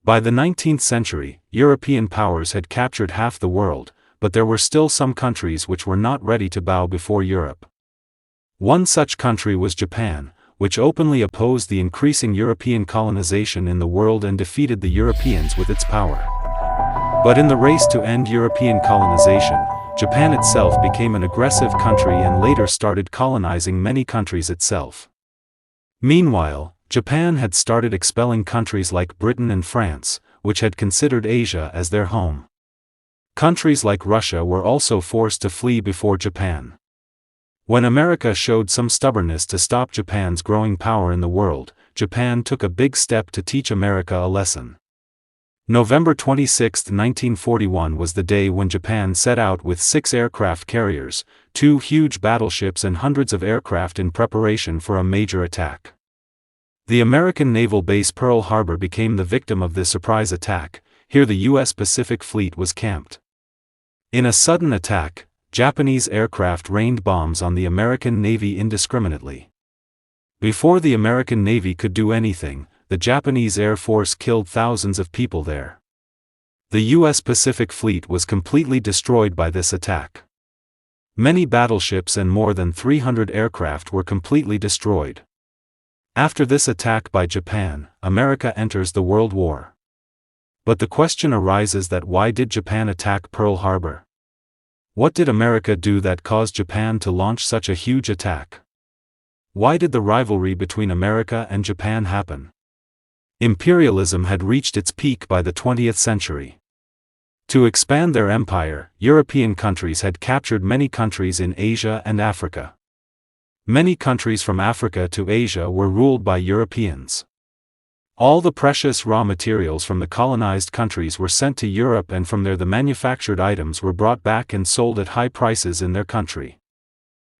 By the 19th century, European powers had captured half the world, but there were still some countries which were not ready to bow before Europe. One such country was Japan, which openly opposed the increasing European colonization in the world and defeated the Europeans with its power. But in the race to end European colonization, Japan itself became an aggressive country and later started colonizing many countries itself. Meanwhile, Japan had started expelling countries like Britain and France, which had considered Asia as their home. Countries like Russia were also forced to flee before Japan. When America showed some stubbornness to stop Japan's growing power in the world, Japan took a big step to teach America a lesson. November 26, 1941 was the day when Japan set out with 6 aircraft carriers, 2 huge battleships and hundreds of aircraft in preparation for a major attack. The American naval base Pearl Harbor became the victim of this surprise attack. Here the U.S. Pacific Fleet was camped. In a sudden attack, Japanese aircraft rained bombs on the American Navy indiscriminately. Before the American Navy could do anything, the Japanese Air Force killed thousands of people there. The U.S. Pacific Fleet was completely destroyed by this attack. Many battleships and more than 300 aircraft were completely destroyed. After this attack by Japan, America enters the World War. But the question arises that why did Japan attack Pearl Harbor? What did America do that caused Japan to launch such a huge attack? Why did the rivalry between America and Japan happen? Imperialism had reached its peak by the 20th century. To expand their empire, European countries had captured many countries in Asia and Africa. Many countries from Africa to Asia were ruled by Europeans. All the precious raw materials from the colonized countries were sent to Europe, and from there the manufactured items were brought back and sold at high prices in their country.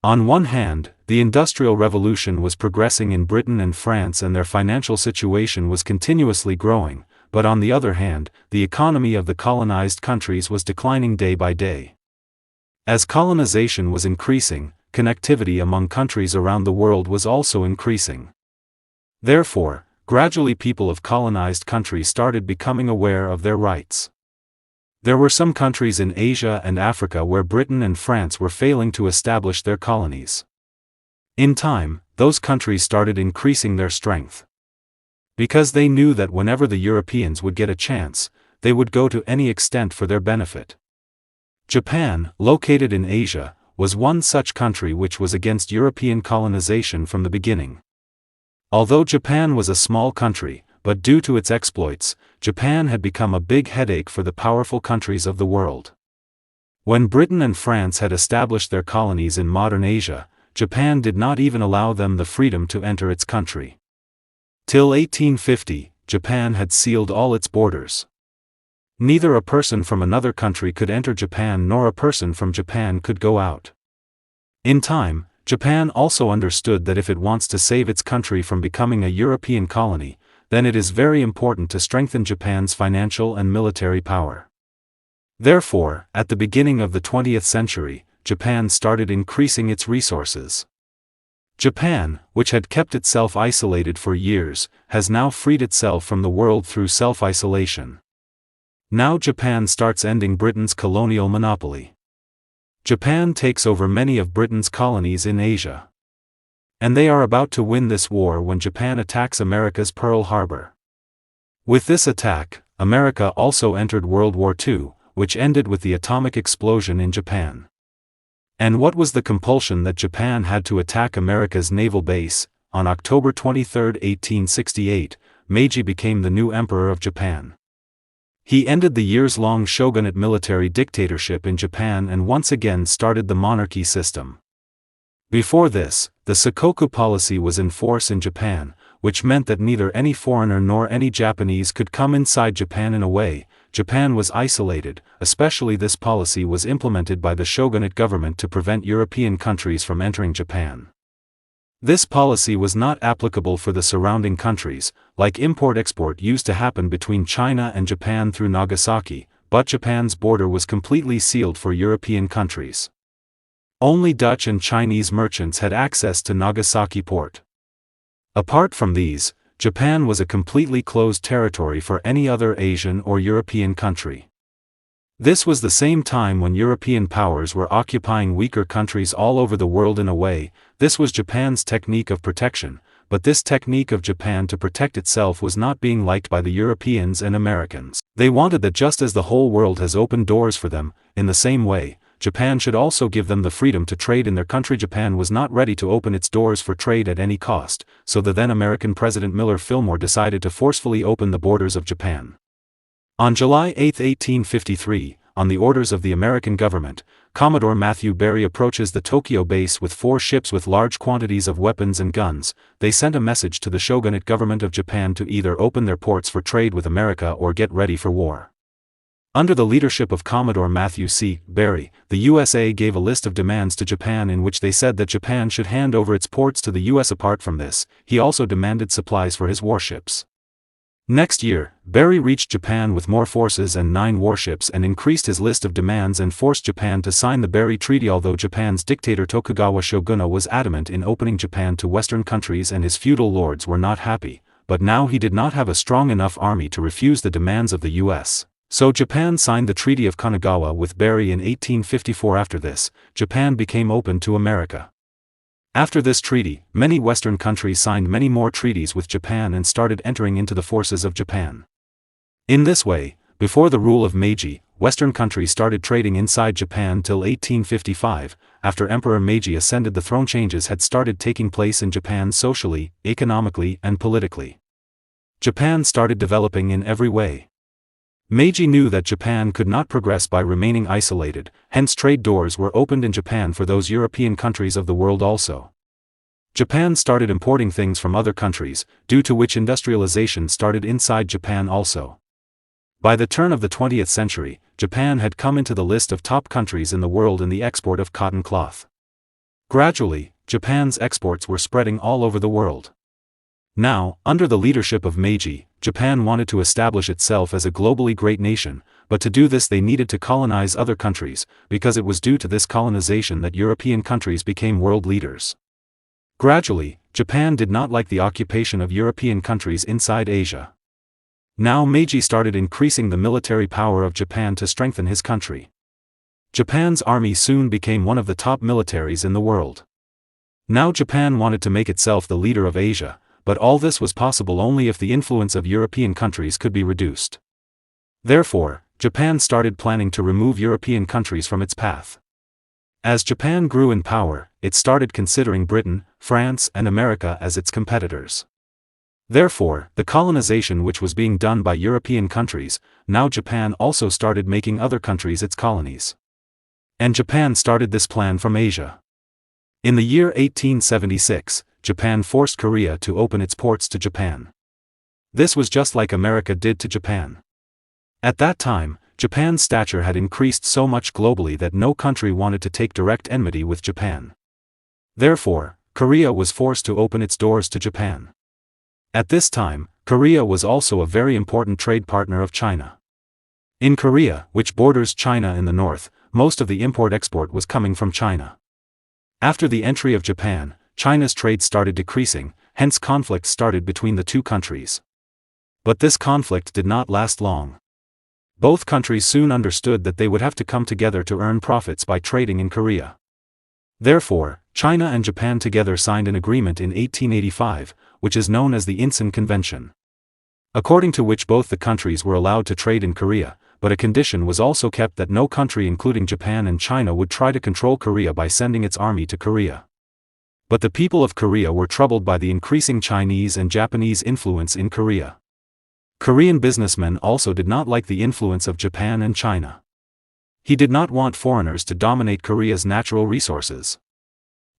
On one hand, the Industrial Revolution was progressing in Britain and France and their financial situation was continuously growing, but on the other hand, the economy of the colonized countries was declining day by day. As colonization was increasing, connectivity among countries around the world was also increasing. Therefore, gradually people of colonized countries started becoming aware of their rights. There were some countries in Asia and Africa where Britain and France were failing to establish their colonies. In time, those countries started increasing their strength. Because they knew that whenever the Europeans would get a chance, they would go to any extent for their benefit. Japan, located in Asia, was one such country which was against European colonization from the beginning. Although Japan was a small country, but due to its exploits, Japan had become a big headache for the powerful countries of the world. When Britain and France had established their colonies in modern Asia, Japan did not even allow them the freedom to enter its country. Till 1850, Japan had sealed all its borders. Neither a person from another country could enter Japan nor a person from Japan could go out. In time, Japan also understood that if it wants to save its country from becoming a European colony, then it is very important to strengthen Japan's financial and military power. Therefore, at the beginning of the 20th century, Japan started increasing its resources. Japan, which had kept itself isolated for years, has now freed itself from the world through self-isolation. Now Japan starts ending Britain's colonial monopoly. Japan takes over many of Britain's colonies in Asia. And they are about to win this war when Japan attacks America's Pearl Harbor. With this attack, America also entered World War II, which ended with the atomic explosion in Japan. And what was the compulsion that Japan had to attack America's naval base? On October 23, 1868, Meiji became the new emperor of Japan. He ended the years-long shogunate military dictatorship in Japan and once again started the monarchy system. Before this, the Sakoku policy was in force in Japan, which meant that neither any foreigner nor any Japanese could come inside Japan. In a way, Japan was isolated. Especially this policy was implemented by the shogunate government to prevent European countries from entering Japan. This policy was not applicable for the surrounding countries, like import-export used to happen between China and Japan through Nagasaki, but Japan's border was completely sealed for European countries. Only Dutch and Chinese merchants had access to Nagasaki port. Apart from these, Japan was a completely closed territory for any other Asian or European country. This was the same time when European powers were occupying weaker countries all over the world. In a way, this was Japan's technique of protection, but this technique of Japan to protect itself was not being liked by the Europeans and Americans. They wanted that just as the whole world has opened doors for them, in the same way, Japan should also give them the freedom to trade in their country. Japan was not ready to open its doors for trade at any cost, so the then American President Millard Fillmore decided to forcefully open the borders of Japan. On July 8, 1853, on the orders of the American government, Commodore Matthew Barry approaches the Tokyo base with 4 ships with large quantities of weapons and guns. They sent a message to the shogunate government of Japan to either open their ports for trade with America or get ready for war. Under the leadership of Commodore Matthew C. Barry, the USA gave a list of demands to Japan in which they said that Japan should hand over its ports to the US. Apart from this, he also demanded supplies for his warships. Next year, Barry reached Japan with more forces and 9 warships and increased his list of demands and forced Japan to sign the Barry Treaty. Although Japan's dictator Tokugawa Shogunate was adamant in opening Japan to Western countries and his feudal lords were not happy, but now he did not have a strong enough army to refuse the demands of the US. So Japan signed the Treaty of Kanagawa with Barry in 1854. After this, Japan became open to America. After this treaty, many Western countries signed many more treaties with Japan and started entering into the forces of Japan. In this way, before the rule of Meiji, Western countries started trading inside Japan till 1855, after Emperor Meiji ascended the throne. Changes had started taking place in Japan socially, economically and politically. Japan started developing in every way. Meiji knew that Japan could not progress by remaining isolated, hence trade doors were opened in Japan for those European countries of the world also. Japan started importing things from other countries, due to which industrialization started inside Japan also. By the turn of the 20th century, Japan had come into the list of top countries in the world in the export of cotton cloth. Gradually, Japan's exports were spreading all over the world. Now, under the leadership of Meiji, Japan wanted to establish itself as a globally great nation, but to do this they needed to colonize other countries, because it was due to this colonization that European countries became world leaders. Gradually, Japan did not like the occupation of European countries inside Asia. Now Meiji started increasing the military power of Japan to strengthen his country. Japan's army soon became one of the top militaries in the world. Now Japan wanted to make itself the leader of Asia, but all this was possible only if the influence of European countries could be reduced. Therefore, Japan started planning to remove European countries from its path. As Japan grew in power, it started considering Britain, France and America as its competitors. Therefore, the colonization which was being done by European countries, now Japan also started making other countries its colonies. And Japan started this plan from Asia. In the year 1876, Japan forced Korea to open its ports to Japan. This was just like America did to Japan. At that time, Japan's stature had increased so much globally that no country wanted to take direct enmity with Japan. Therefore, Korea was forced to open its doors to Japan. At this time, Korea was also a very important trade partner of China. In Korea, which borders China in the north, most of the import-export was coming from China. After the entry of Japan, China's trade started decreasing, hence conflict started between the two countries. But this conflict did not last long. Both countries soon understood that they would have to come together to earn profits by trading in Korea. Therefore, China and Japan together signed an agreement in 1885, which is known as the Incheon Convention. According to which both the countries were allowed to trade in Korea, but a condition was also kept that no country including Japan and China would try to control Korea by sending its army to Korea. But the people of Korea were troubled by the increasing Chinese and Japanese influence in Korea. Korean businessmen also did not like the influence of Japan and China. He did not want foreigners to dominate Korea's natural resources.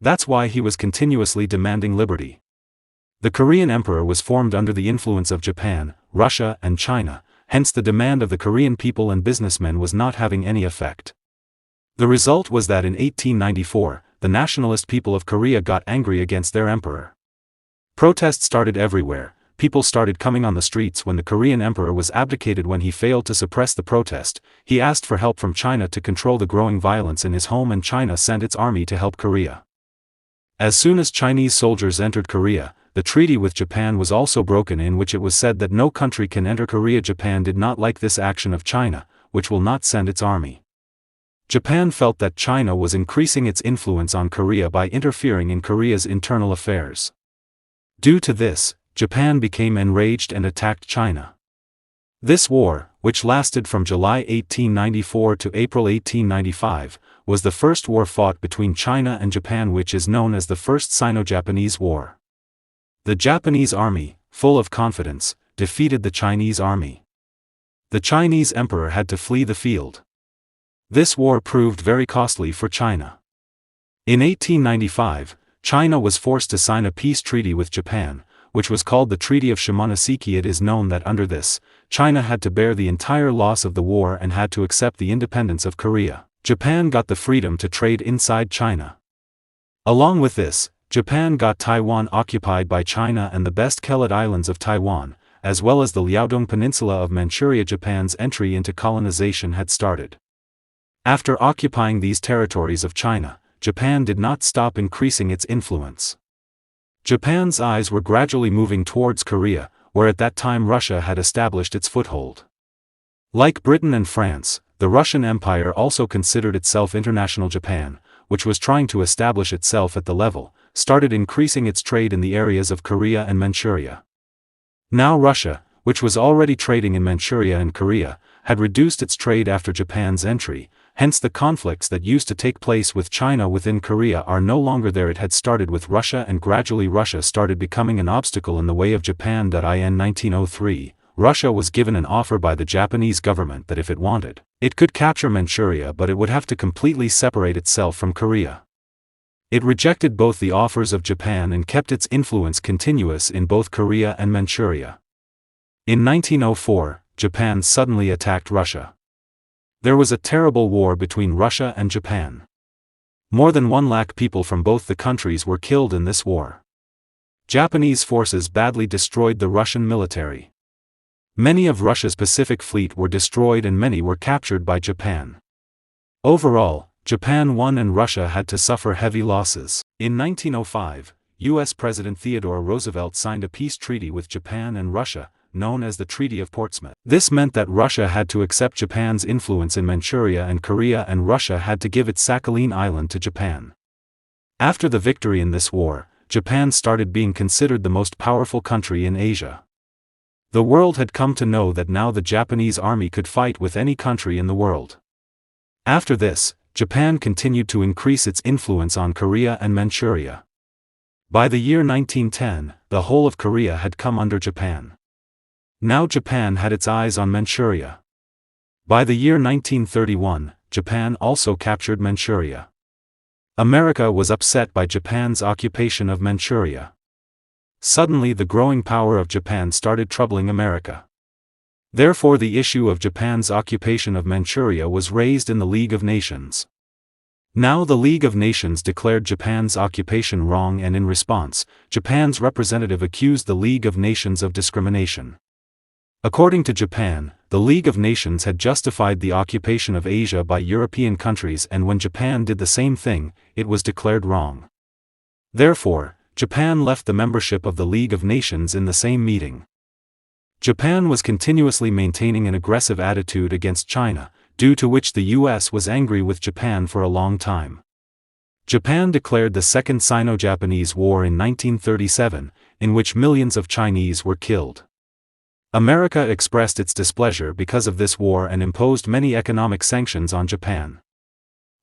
That's why he was continuously demanding liberty. The Korean emperor was formed under the influence of Japan, Russia and China, hence the demand of the Korean people and businessmen was not having any effect. The result was that in 1894, the nationalist people of Korea got angry against their emperor. Protests started everywhere, people started coming on the streets when the Korean emperor was abdicated. When he failed to suppress the protest, he asked for help from China to control the growing violence in his home and China sent its army to help Korea. As soon as Chinese soldiers entered Korea, the treaty with Japan was also broken, in which it was said that no country can enter Korea. Japan did not like this action of China, which will not send its army. Japan felt that China was increasing its influence on Korea by interfering in Korea's internal affairs. Due to this, Japan became enraged and attacked China. This war, which lasted from July 1894 to April 1895, was the first war fought between China and Japan, which is known as the First Sino-Japanese War. The Japanese army, full of confidence, defeated the Chinese army. The Chinese emperor had to flee the field. This war proved very costly for China. In 1895, China was forced to sign a peace treaty with Japan, which was called the Treaty of Shimonoseki. It is known that under this, China had to bear the entire loss of the war and had to accept the independence of Korea. Japan got the freedom to trade inside China. Along with this, Japan got Taiwan occupied by China and the best Kelad Islands of Taiwan, as well as the Liaodong Peninsula of Manchuria. Japan's entry into colonization had started. After occupying these territories of China, Japan did not stop increasing its influence. Japan's eyes were gradually moving towards Korea, where at that time Russia had established its foothold. Like Britain and France, the Russian Empire also considered itself international. Japan, which was trying to establish itself at the level, started increasing its trade in the areas of Korea and Manchuria. Now Russia, which was already trading in Manchuria and Korea, had reduced its trade after Japan's entry. Hence the conflicts that used to take place with China within Korea are no longer there. It had started with Russia, and gradually Russia started becoming an obstacle in the way of Japan. In 1903, Russia was given an offer by the Japanese government that if it wanted, it could capture Manchuria, but it would have to completely separate itself from Korea. It rejected both the offers of Japan and kept its influence continuous in both Korea and Manchuria. In 1904, Japan suddenly attacked Russia. There was a terrible war between Russia and Japan. More than 1 lakh people from both the countries were killed in this war. Japanese forces badly destroyed the Russian military. Many of Russia's Pacific Fleet were destroyed and many were captured by Japan. Overall, Japan won and Russia had to suffer heavy losses. In 1905, U.S. President Theodore Roosevelt signed a peace treaty with Japan and Russia, known as the Treaty of Portsmouth. This meant that Russia had to accept Japan's influence in Manchuria and Korea, and Russia had to give its Sakhalin Island to Japan. After the victory in this war, Japan started being considered the most powerful country in Asia. The world had come to know that now the Japanese army could fight with any country in the world. After this, Japan continued to increase its influence on Korea and Manchuria. By the year 1910, the whole of Korea had come under Japan. Now Japan had its eyes on Manchuria. By the year 1931, Japan also captured Manchuria. America was upset by Japan's occupation of Manchuria. Suddenly the growing power of Japan started troubling America. Therefore the issue of Japan's occupation of Manchuria was raised in the League of Nations. Now the League of Nations declared Japan's occupation wrong, and in response, Japan's representative accused the League of Nations of discrimination. According to Japan, the League of Nations had justified the occupation of Asia by European countries, and when Japan did the same thing, it was declared wrong. Therefore, Japan left the membership of the League of Nations in the same meeting. Japan was continuously maintaining an aggressive attitude against China, due to which the US was angry with Japan for a long time. Japan declared the Second Sino-Japanese War in 1937, in which millions of Chinese were killed. America expressed its displeasure because of this war and imposed many economic sanctions on Japan.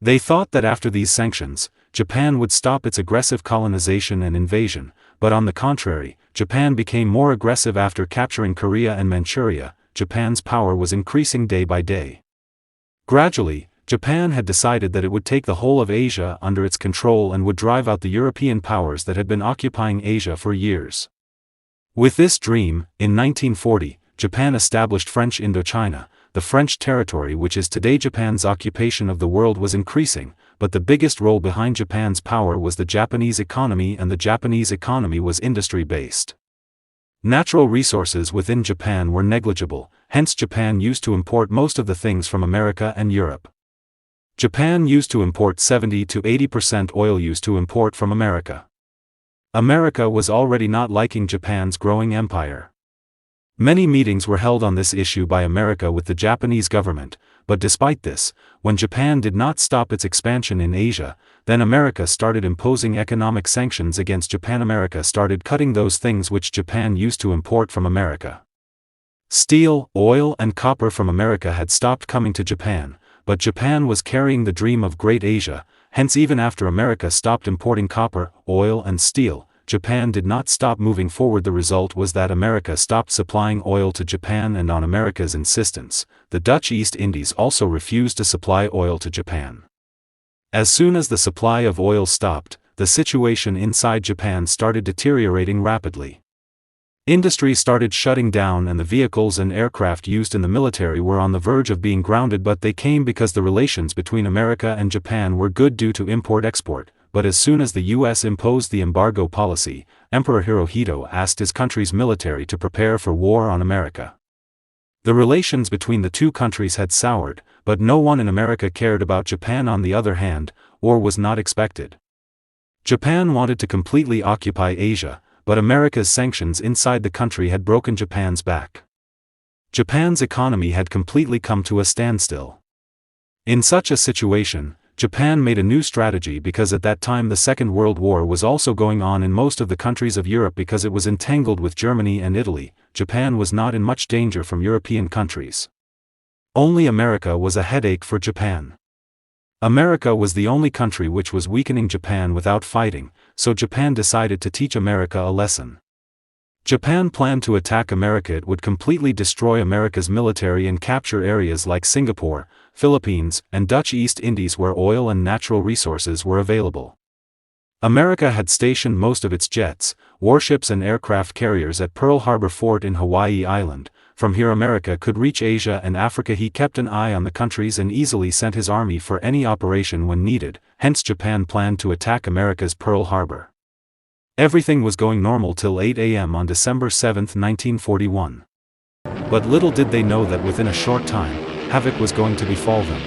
They thought that after these sanctions, Japan would stop its aggressive colonization and invasion, but on the contrary, Japan became more aggressive after capturing Korea and Manchuria. Japan's power was increasing day by day. Gradually, Japan had decided that it would take the whole of Asia under its control and would drive out the European powers that had been occupying Asia for years. With this dream, in 1940, Japan established French Indochina. The French territory, which is today Japan's occupation of the world, was increasing, but the biggest role behind Japan's power was the Japanese economy, and the Japanese economy was industry-based. Natural resources within Japan were negligible, hence Japan used to import most of the things from America and Europe. Japan used to import 70 to 80% oil used to import from America. America was already not liking Japan's growing empire. Many meetings were held on this issue by America with the Japanese government, but despite this, when Japan did not stop its expansion in Asia, then America started imposing economic sanctions against Japan. America started cutting those things which Japan used to import from America. Steel, oil and copper from America had stopped coming to Japan, but Japan was carrying the dream of Great Asia, hence even after America stopped importing copper, oil and steel, Japan did not stop moving forward. The result was that America stopped supplying oil to Japan, and on America's insistence, the Dutch East Indies also refused to supply oil to Japan. As soon as the supply of oil stopped, the situation inside Japan started deteriorating rapidly. Industry started shutting down, and the vehicles and aircraft used in the military were on the verge of being grounded, but they came because the relations between America and Japan were good due to import-export. But as soon as the US imposed the embargo policy, Emperor Hirohito asked his country's military to prepare for war on America. The relations between the two countries had soured, but no one in America cared about Japan. On the other hand, war was not expected. Japan wanted to completely occupy Asia, but America's sanctions inside the country had broken Japan's back. Japan's economy had completely come to a standstill. In such a situation, Japan made a new strategy, because at that time the Second World War was also going on in most of the countries of Europe. Because it was entangled with Germany and Italy, Japan was not in much danger from European countries. Only America was a headache for Japan. America was the only country which was weakening Japan without fighting, so Japan decided to teach America a lesson. Japan planned to attack America. It would completely destroy America's military and capture areas like Singapore, Philippines, and Dutch East Indies where oil and natural resources were available. America had stationed most of its jets, warships and aircraft carriers at Pearl Harbor Fort in Hawaii Island. From here America could reach Asia and Africa. He kept an eye on the countries and easily sent his army for any operation when needed, hence Japan planned to attack America's Pearl Harbor. Everything was going normal till 8 a.m. on December 7, 1941. But little did they know that within a short time, havoc was going to befall them.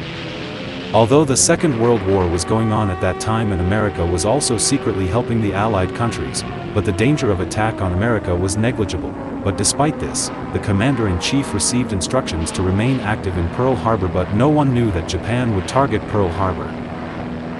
Although the Second World War was going on at that time and America was also secretly helping the Allied countries, but the danger of attack on America was negligible. But despite this, the commander-in-chief received instructions to remain active in Pearl Harbor, but no one knew that Japan would target Pearl Harbor.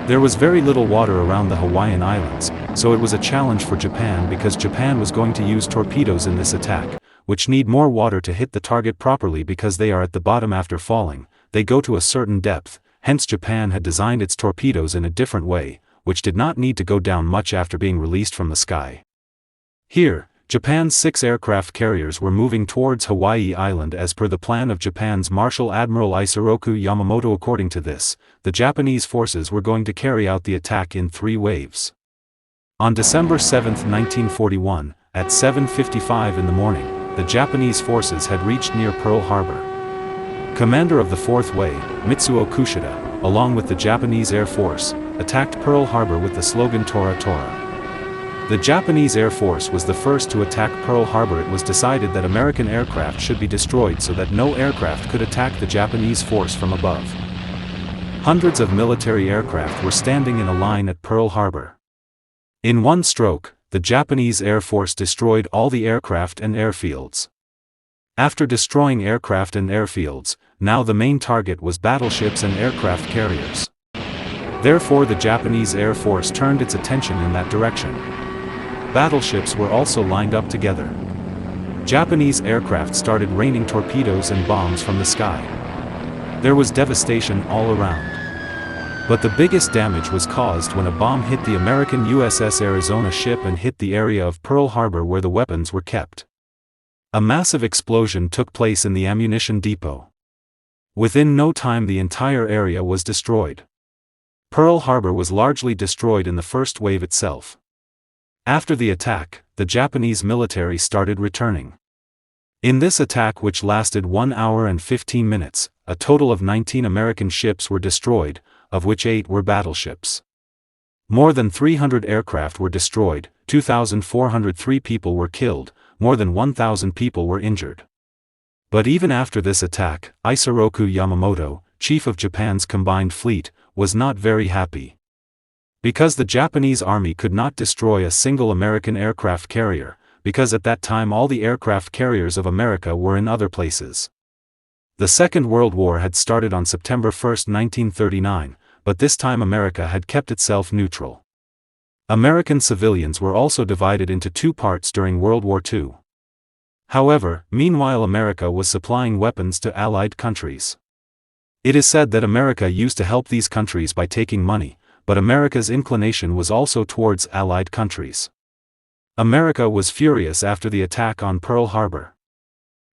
There was very little water around the Hawaiian Islands, so it was a challenge for Japan, because Japan was going to use torpedoes in this attack, which need more water to hit the target properly, because they are at the bottom after falling, they go to a certain depth, hence Japan had designed its torpedoes in a different way, which did not need to go down much after being released from the sky. Here, Japan's 6 aircraft carriers were moving towards Hawaii Island as per the plan of Japan's Marshal Admiral Isoroku Yamamoto. According to this, the Japanese forces were going to carry out the attack in 3 waves. On December 7, 1941, at 7:55 in the morning, the Japanese forces had reached near Pearl Harbor. Commander of the 4th Wave, Mitsuo Kushida, along with the Japanese Air Force, attacked Pearl Harbor with the slogan Tora Tora. The Japanese Air Force was the first to attack Pearl Harbor. It was decided that American aircraft should be destroyed so that no aircraft could attack the Japanese force from above. Hundreds of military aircraft were standing in a line at Pearl Harbor. In one stroke, the Japanese Air Force destroyed all the aircraft and airfields. After destroying aircraft and airfields, now the main target was battleships and aircraft carriers. Therefore the Japanese Air Force turned its attention in that direction. Battleships were also lined up together. Japanese aircraft started raining torpedoes and bombs from the sky. There was devastation all around. But the biggest damage was caused when a bomb hit the American USS Arizona ship and hit the area of Pearl Harbor where the weapons were kept. A massive explosion took place in the ammunition depot. Within no time the entire area was destroyed. Pearl Harbor was largely destroyed in the first wave itself. After the attack, the Japanese military started returning. In this attack, which lasted 1 hour and 15 minutes, a total of 19 American ships were destroyed, of which 8 were battleships. More than 300 aircraft were destroyed, 2,403 people were killed, more than 1,000 people were injured. But even after this attack, Isoroku Yamamoto, chief of Japan's combined fleet, was not very happy. Because the Japanese army could not destroy a single American aircraft carrier, because at that time all the aircraft carriers of America were in other places. The Second World War had started on September 1, 1939, but this time America had kept itself neutral. American civilians were also divided into two parts during World War II. However, meanwhile America was supplying weapons to Allied countries. It is said that America used to help these countries by taking money, but America's inclination was also towards Allied countries. America was furious after the attack on Pearl Harbor.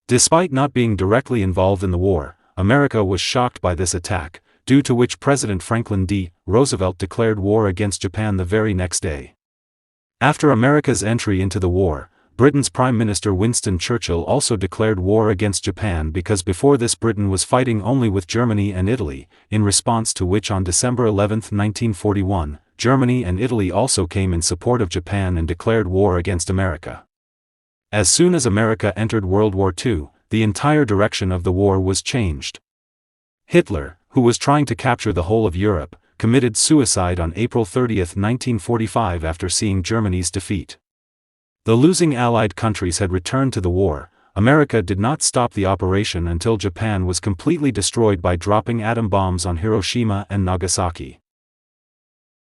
Despite not being directly involved in the war, America was shocked by this attack, due to which President Franklin D. Roosevelt declared war against Japan the very next day. After America's entry into the war, Britain's Prime Minister Winston Churchill also declared war against Japan because before this Britain was fighting only with Germany and Italy, in response to which on December 11, 1941, Germany and Italy also came in support of Japan and declared war against America. As soon as America entered World War II, the entire direction of the war was changed. Hitler, who was trying to capture the whole of Europe, committed suicide on April 30, 1945 after seeing Germany's defeat. The losing Allied countries had returned to the war. America did not stop the operation until Japan was completely destroyed by dropping atom bombs on Hiroshima and Nagasaki.